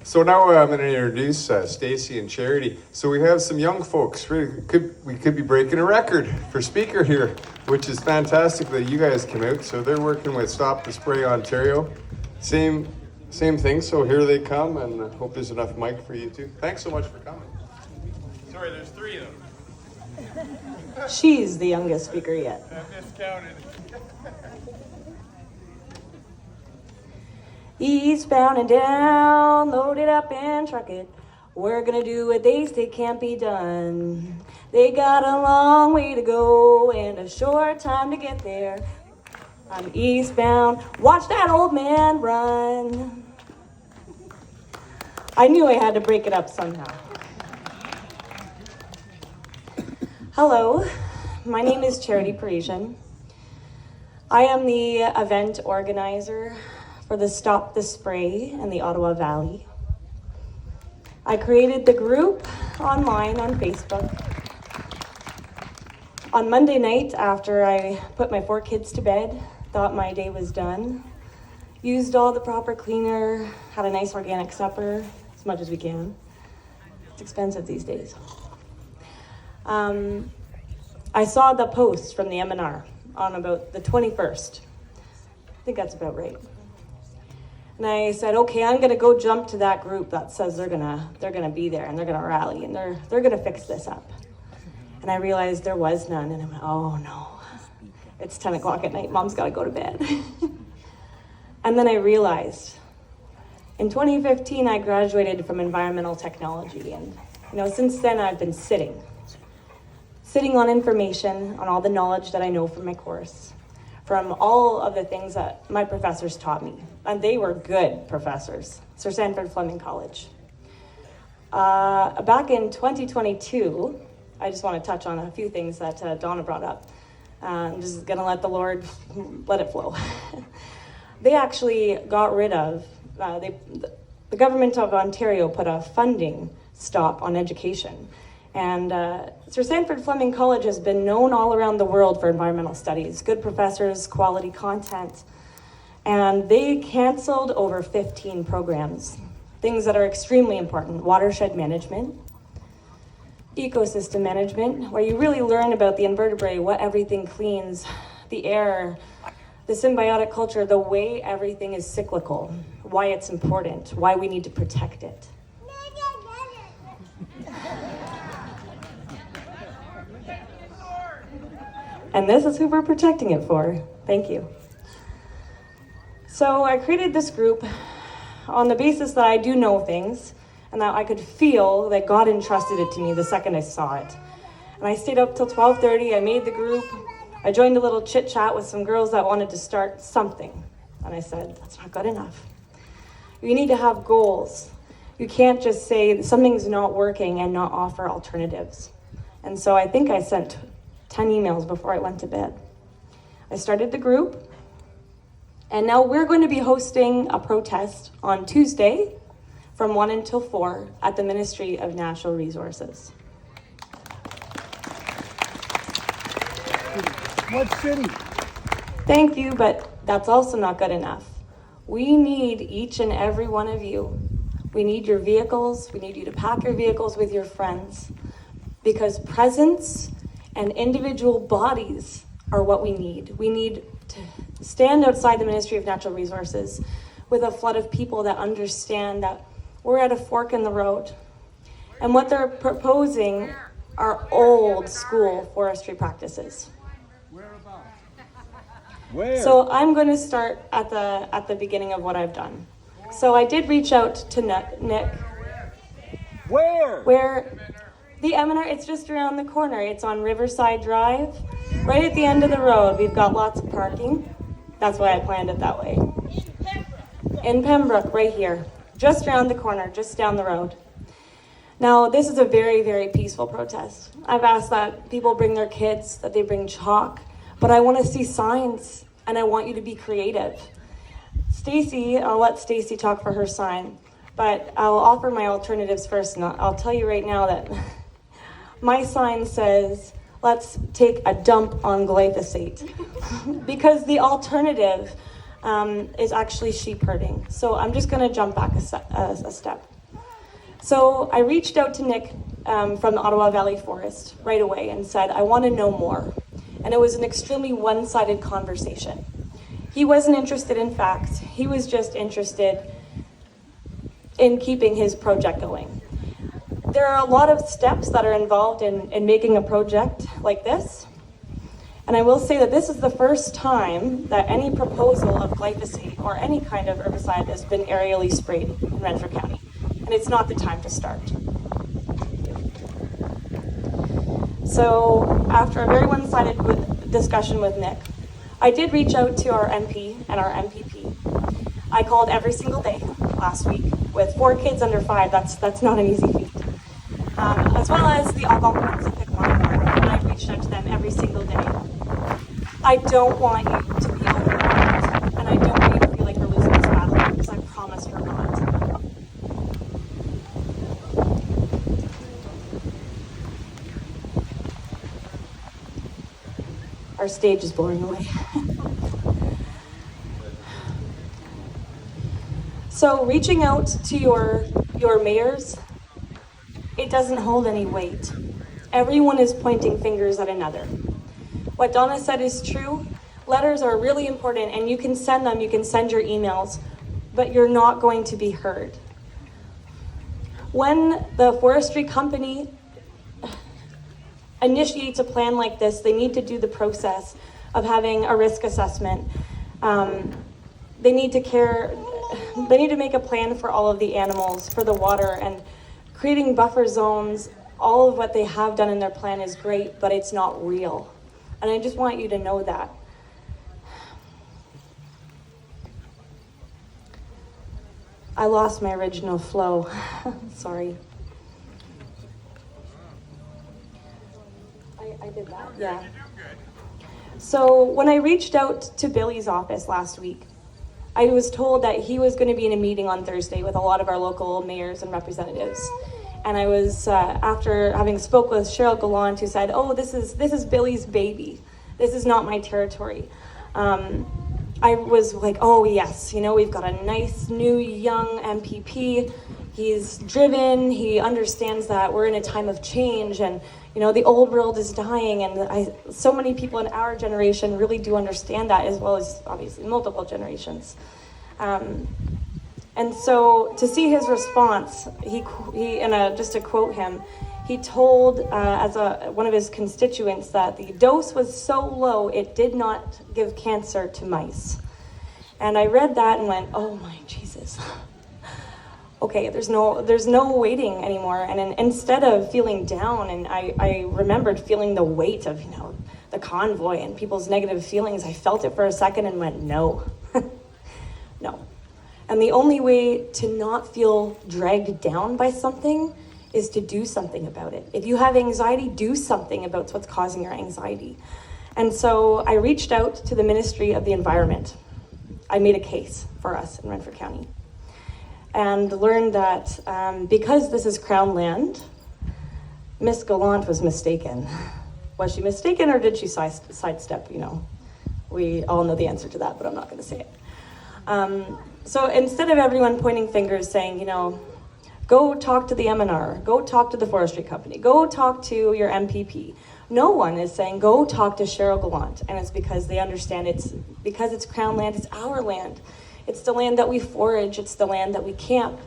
So now I'm going to introduce Stacey and Charity. So we have some young folks. We could be breaking a record for speaker here, which is fantastic that you guys came out. So they're working with Stop the Spray Ontario. Same thing. So here they come, and I hope there's enough mic for you too. Thanks so much for coming. Sorry, there's 3 of them. She's the youngest speaker yet. I've miscounted. Eastbound and down, load it up and truck it. We're gonna do what they say can't be done. They got a long way to go and a short time to get there. I'm eastbound, watch that old man run. I knew I had to break it up somehow. Hello, my name is Charity Parisian. I am the event organizer for the Stop the Spray in the Ottawa Valley. I created the group online on Facebook. On Monday night, after I put my 4 kids to bed, thought my day was done, used all the proper cleaner, had a nice organic supper, as much as we can. It's expensive these days. I saw the post from the M&R on about the 21st. I think that's about right. And I said, okay, I'm gonna go jump to that group that says they're gonna be there and they're gonna rally and they're gonna fix this up. And I realized there was none, and I went, oh no, it's 10 o'clock at night, mom's gotta go to bed. And then I realized, in 2015, I graduated from environmental technology, and since then I've been sitting on information, on all the knowledge that I know from my course, from all of the things that my professors taught me. And they were good professors, Sir Sanford Fleming College. Back in 2022, I just want to touch on a few things that Donna brought up. I'm just gonna let the Lord let it flow. They actually got rid of, the government of Ontario put a funding stop on education. And Sir Sanford Fleming College has been known all around the world for environmental studies, good professors, quality content. And they canceled over 15 programs, things that are extremely important: watershed management, ecosystem management, where you really learn about the invertebrate, what everything cleans, the air, the symbiotic culture, the way everything is cyclical, why it's important, why we need to protect it. And this is who we're protecting it for. Thank you. So I created this group on the basis that I do know things and that I could feel that God entrusted it to me the second I saw it. And I stayed up till 12:30. I made the group. I joined a little chit chat with some girls that wanted to start something. And I said, that's not good enough. You need to have goals. You can't just say something's not working and not offer alternatives. And so I think I sent 10 emails before I went to bed. I started the group, and now we're going to be hosting a protest on Tuesday from 1 until 4 at the Ministry of Natural Resources. What city? Thank you, but that's also not good enough. We need each and every one of you. We need your vehicles. We need you to pack your vehicles with your friends, because presence and individual bodies are what we need. We need to stand outside the Ministry of Natural Resources with a flood of people that understand that we're at a fork in the road. And what they're proposing are old school forestry practices. Where? So I'm going to start at the beginning of what I've done. So I did reach out to Nick. Where the M&R, it's just around the corner. It's on Riverside Drive, right at the end of the road. We've got lots of parking. That's why I planned it that way. In Pembroke, right here, just around the corner, just down the road. Now, this is a very, very peaceful protest. I've asked that people bring their kids, that they bring chalk, but I want to see signs, and I want you to be creative. Stacey, I'll let Stacey talk for her sign, but I'll offer my alternatives first, and I'll tell you right now that my sign says, let's take a dump on glyphosate, because the alternative is actually sheep herding. So I'm just going to jump back a step. So I reached out to Nick from the Ottawa Valley Forest right away and said, I want to know more. And it was an extremely one-sided conversation. He wasn't interested in facts. He was just interested in keeping his project going. There are a lot of steps that are involved in making a project like this. And I will say that this is the first time that any proposal of glyphosate or any kind of herbicide has been aerially sprayed in Renfrew County. And it's not the time to start. So after a very one-sided discussion with Nick, I did reach out to our MP and our MPP. I called every single day last week with 4 kids under 5. That's not an easy feat. As well as the Algonquins and Pickwater, and I reached out to them every single day. I don't want you to be overwhelmed, and I don't want you to feel like we're losing this battle, because I promise we're not. Our stage is blowing away. So reaching out to your mayors, it doesn't hold any weight. Everyone is pointing fingers at another. What Donna said is true. Letters are really important, and you can send them, you can send your emails, but you're not going to be heard. When the forestry company initiates a plan like this, they need to do the process of having a risk assessment. They need to make a plan for all of the animals, for the water, and creating buffer zones. All of what they have done in their plan is great, but it's not real. And I just want you to know that. I lost my original flow. Sorry. I did that, yeah. So when I reached out to Billy's office last week, I was told that he was going to be in a meeting on Thursday with a lot of our local mayors and representatives. And I was, after having spoke with Cheryl Gallant, who said, oh, this is Billy's baby. This is not my territory. I was like, oh yes, we've got a nice new young MPP. He's driven, he understands that we're in a time of change, and the old world is dying, and so many people in our generation really do understand that, as well as obviously multiple generations. And so to see his response, just to quote him, he told one of his constituents that the dose was so low it did not give cancer to mice. And I read that and went, oh my Jesus. Okay, there's no waiting anymore. And instead of feeling down, and I remembered feeling the weight of the convoy and people's negative feelings, I felt it for a second and went, no, no. And the only way to not feel dragged down by something is to do something about it. If you have anxiety, do something about what's causing your anxiety. And so I reached out to the Ministry of the Environment. I made a case for us in Renfrew County, and learned that because this is Crown land, Miss Gallant was mistaken. Was she mistaken, or did she sidestep? We all know the answer to that, but I'm not going to say it. So instead of everyone pointing fingers saying, go talk to the M&R, go talk to the forestry company, go talk to your MPP, no one is saying, go talk to Cheryl Gallant. And it's because they understand because it's Crown land, it's our land. It's the land that we forage, it's the land that we camp.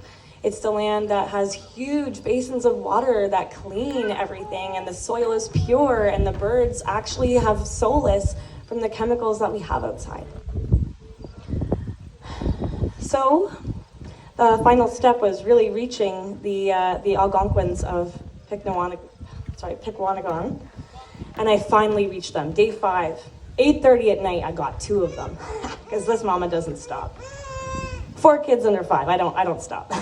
It's the land that has huge basins of water that clean everything, and the soil is pure, and the birds actually have solace from the chemicals that we have outside. So the final step was really reaching the Algonquins of Pikwanagan, and I finally reached them. Day 5, 8:30 at night, I got 2 of them, because this mama doesn't stop. 4 kids under 5, I don't stop.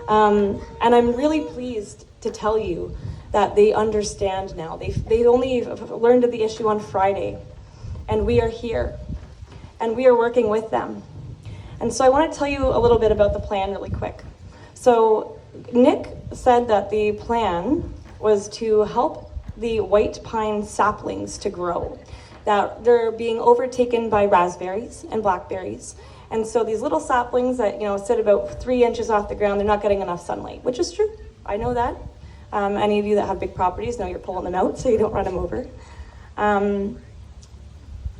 And I'm really pleased to tell you that they understand now. They only learned of the issue on Friday, and we are here, and we are working with them. And so I want to tell you a little bit about the plan really quick. So Nick said that the plan was to help the white pine saplings to grow, that they're being overtaken by raspberries and blackberries, And so these little saplings that, sit about 3 inches off the ground, they're not getting enough sunlight, which is true. I know that. Any of you that have big properties know you're pulling them out so you don't run them over.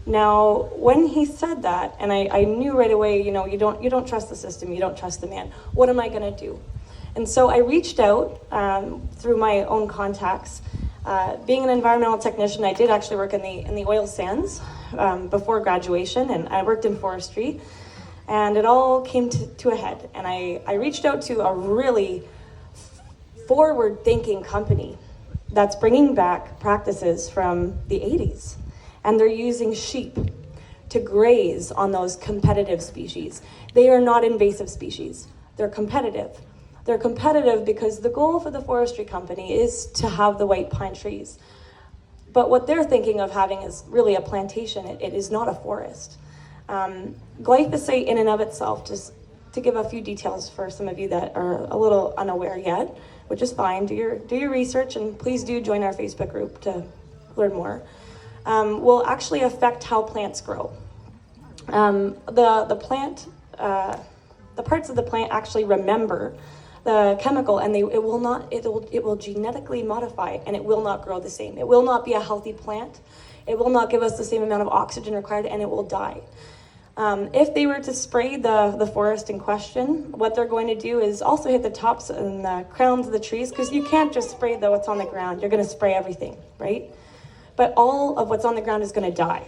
Now, when he said that, and I knew right away, you don't trust the system, you don't trust the man. What am I going to do? And so I reached out through my own contacts. Being an environmental technician, I did actually work in the oil sands before graduation, and I worked in forestry. And it all came to a head. And I reached out to a really forward-thinking company that's bringing back practices from the 80s. And they're using sheep to graze on those competitive species. They are not invasive species. They're competitive. They're competitive because the goal for the forestry company is to have the white pine trees. But what they're thinking of having is really a plantation. It is not a forest. Glyphosate in and of itself, just to give a few details for some of you that are a little unaware yet, which is fine, do your research, and please do join our Facebook group to learn more, will actually affect how plants grow. The plant, the parts of the plant actually remember the chemical, and it will genetically modify, and it will not grow the same. It will not be a healthy plant. It will not give us the same amount of oxygen required, and it will die. If they were to spray the forest in question, what they're going to do is also hit the tops and the crowns of the trees, because you can't just spray what's on the ground. You're going to spray everything, right? But all of what's on the ground is going to die,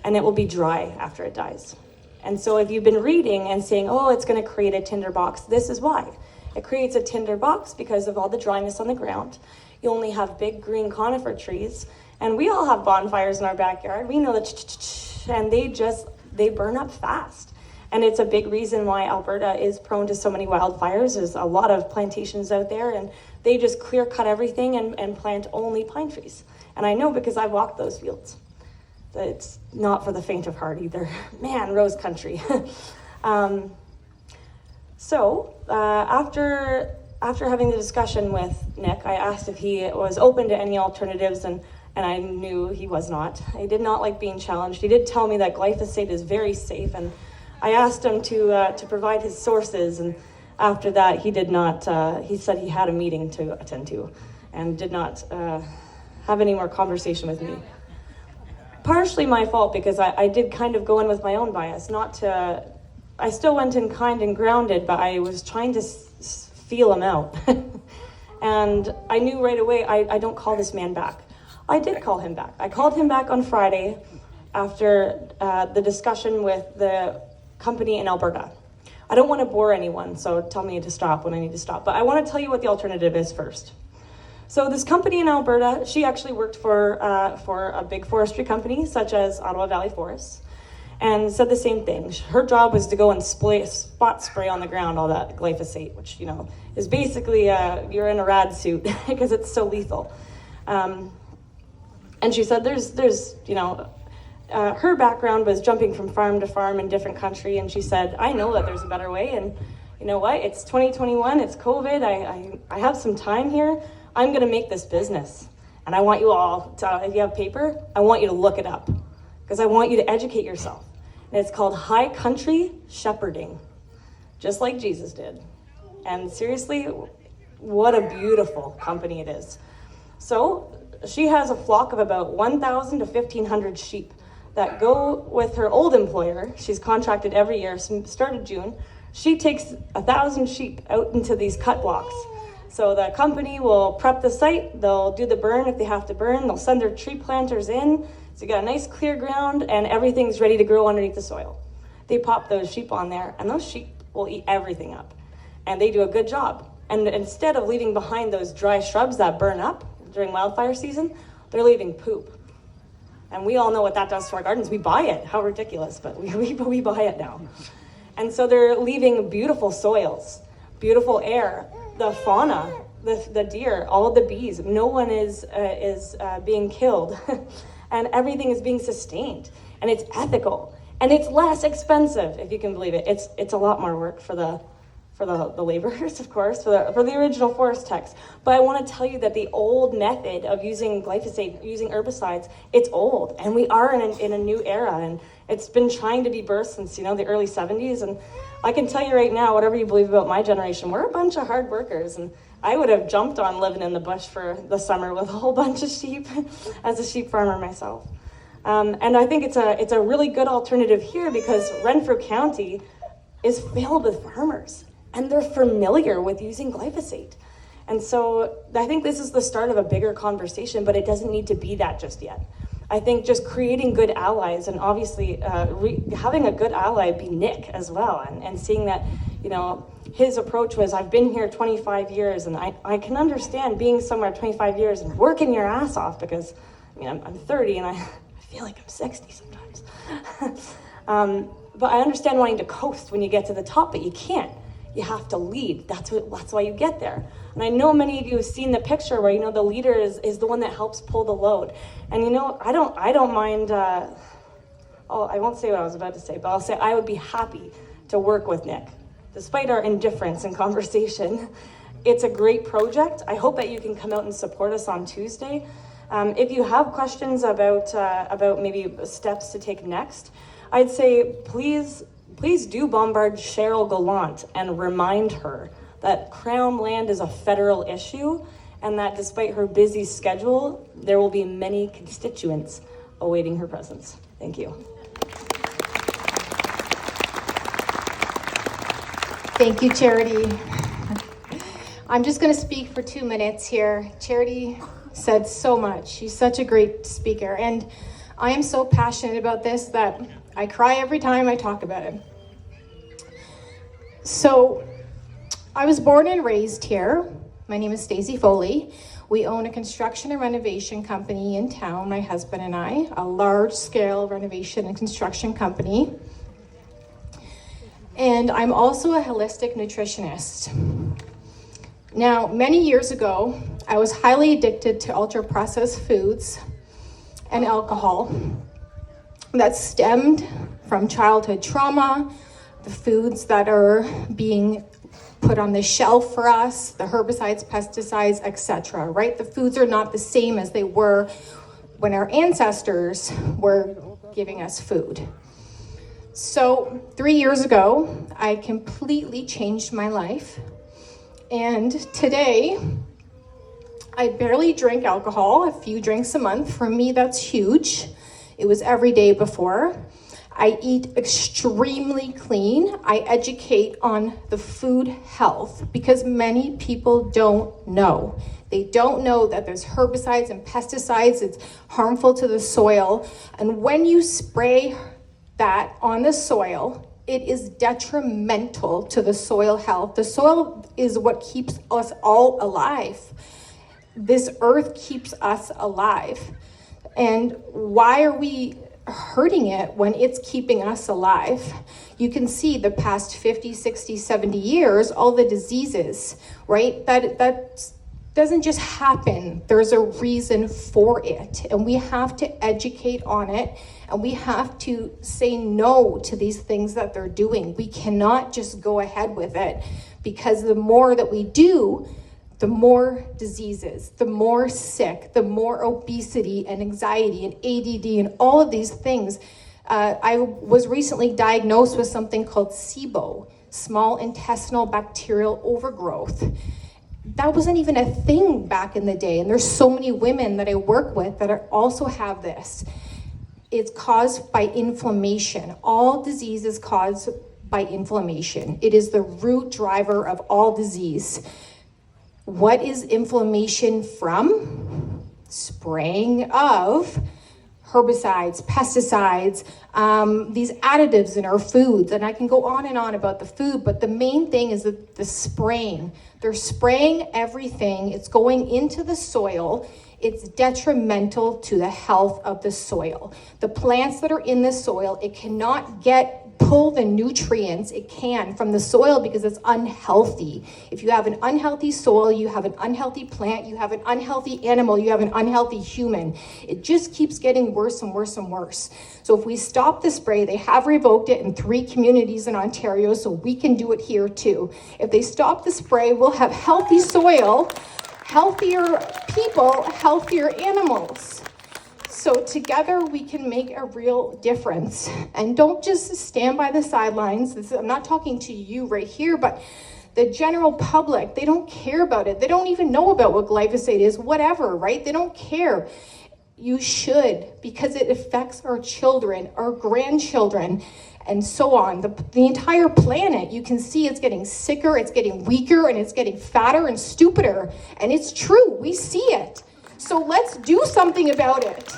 and it will be dry after it dies. And so if you've been reading and saying, oh, it's going to create a tinderbox, this is why. It creates a tinderbox because of all the dryness on the ground. You only have big green conifer trees, and we all have bonfires in our backyard. We know that, and they burn up fast. And it's a big reason why Alberta is prone to so many wildfires. There's a lot of plantations out there, and they just clear cut everything and plant only pine trees. And I know because I've walked those fields. That it's not for the faint of heart either. Man, rose country. So after having the discussion with Nick, I asked if he was open to any alternatives, and I knew he was not. He did not like being challenged. He did tell me that glyphosate is very safe, and I asked him to provide his sources, and after that he did not, he said he had a meeting to attend to, and did not have any more conversation with me. Partially my fault, because I did kind of go in with my own bias, I still went in kind and grounded, but I was trying to feel him out. And I knew right away, I don't call this man back. I did call him back. I called him back on Friday after the discussion with the company in Alberta. I don't want to bore anyone, so tell me to stop when I need to stop. But I want to tell you what the alternative is first. So this company in Alberta, she actually worked for a big forestry company, such as Ottawa Valley Forests, and said the same thing. Her job was to go and spot spray on the ground all that glyphosate, which, is basically you're in a rad suit because it's so lethal. And she said her background was jumping from farm to farm in different country, and she said, I know that there's a better way, and you know what, it's 2021, it's COVID, I have some time here, I'm gonna make this business. And I want you all to, if you have paper, I want you to look it up, because I want you to educate yourself. And it's called High Country Shepherding, just like Jesus did. And seriously, what a beautiful company it is. So she has a flock of about 1,000 to 1,500 sheep that go with her old employer. She's contracted every year, started June. She takes 1,000 sheep out into these cut blocks. So the company will prep the site, they'll do the burn if they have to burn, they'll send their tree planters in, so you got a nice clear ground and everything's ready to grow underneath the soil. They pop those sheep on there, and those sheep will eat everything up. And they do a good job. And instead of leaving behind those dry shrubs that burn up during wildfire season, they're leaving poop. And we all know what that does to our gardens. We buy it. How ridiculous, but we buy it now. And so they're leaving beautiful soils, beautiful air, the fauna, the deer, all of the bees. No one is being killed, and everything is being sustained. And it's ethical, and it's less expensive, if you can believe it. It's a lot more work for for the laborers, of course, for the original forest techs. But I want to tell you that the old method of using glyphosate, using herbicides, it's old, and we are in a new era, and it's been trying to be birthed since, the early 70s. And I can tell you right now, whatever you believe about my generation, we're a bunch of hard workers, and I would have jumped on living in the bush for the summer with a whole bunch of sheep as a sheep farmer myself. And I think it's a really good alternative here because Renfrew County is filled with farmers, and they're familiar with using glyphosate. And so I think this is the start of a bigger conversation, but it doesn't need to be that just yet. I think just creating good allies, and obviously having a good ally be Nick as well, and seeing that, his approach was, I've been here 25 years, and I can understand being somewhere 25 years and working your ass off because, I'm 30 and I feel like I'm 60 sometimes. But I understand wanting to coast when you get to the top, but you can't. You have to lead. That's why you get there. And I know many of you have seen the picture where, the leader is the one that helps pull the load. And I don't mind, I won't say what I was about to say, but I'll say I would be happy to work with Nick. Despite our indifference in conversation, it's a great project. I hope that you can come out and support us on Tuesday. If you have questions about maybe steps to take next, I'd say please do bombard Cheryl Gallant and remind her that Crown land is a federal issue, and that despite her busy schedule, there will be many constituents awaiting her presence. Thank you. Thank you, Charity. I'm just going to speak for 2 minutes here. Charity said so much. She's such a great speaker, and I am so passionate about this that I cry every time I talk about it. So, I was born and raised here. My name is Stacey Foley. We own a construction and renovation company in town, my husband and I, a large-scale renovation and construction company. And I'm also a holistic nutritionist. Now, many years ago, I was highly addicted to ultra-processed foods and alcohol that stemmed from childhood trauma, the foods that are being put on the shelf for us, the herbicides, pesticides, etc., right? The foods are not the same as they were when our ancestors were giving us food. So 3 years ago, I completely changed my life. And today, I barely drink alcohol, a few drinks a month. For me, that's huge. It was every day before. I eat extremely clean. I educate on the food health because many people don't know. They don't know that there's herbicides and pesticides. It's harmful to the soil. And when you spray that on the soil, it is detrimental to the soil health. The soil is what keeps us all alive. This earth keeps us alive. And why are we hurting it when it's keeping us alive? You can see the past 50, 60, 70 years, all the diseases, right? That doesn't just happen. There's a reason for it. And we have to educate on it. And we have to say no to these things that they're doing. We cannot just go ahead with it, because the more that we do, the more diseases, the more sick, the more obesity and anxiety and ADD and all of these things. I was recently diagnosed with something called SIBO, small intestinal bacterial overgrowth. That wasn't even a thing back in the day. And there's so many women that I work with that also have this. It's caused by inflammation. All disease is caused by inflammation. It is the root driver of all disease. What is inflammation from? Spraying of herbicides, pesticides, these additives in our foods. And I can go on and on about the food, but the main thing is the spraying. They're spraying everything. It's going into the soil. It's detrimental to the health of the soil. The plants that are in the soil, it cannot get pull the nutrients it can from the soil because it's unhealthy. If you have an unhealthy soil, you have an unhealthy plant, you have an unhealthy animal, you have an unhealthy human. It just keeps getting worse and worse and worse. So if we stop the spray, they have revoked it in 3 communities in Ontario, so we can do it here too. If they stop the spray, we'll have healthy soil, healthier people, healthier animals. So together we can make a real difference. And don't just stand by the sidelines. I'm not talking to you right here, but the general public, they don't care about it. They don't even know about what glyphosate is, whatever, right? They don't care. You should, because it affects our children, our grandchildren, and so on. The entire planet, you can see it's getting sicker, it's getting weaker, and it's getting fatter and stupider. And it's true, we see it. So let's do something about it.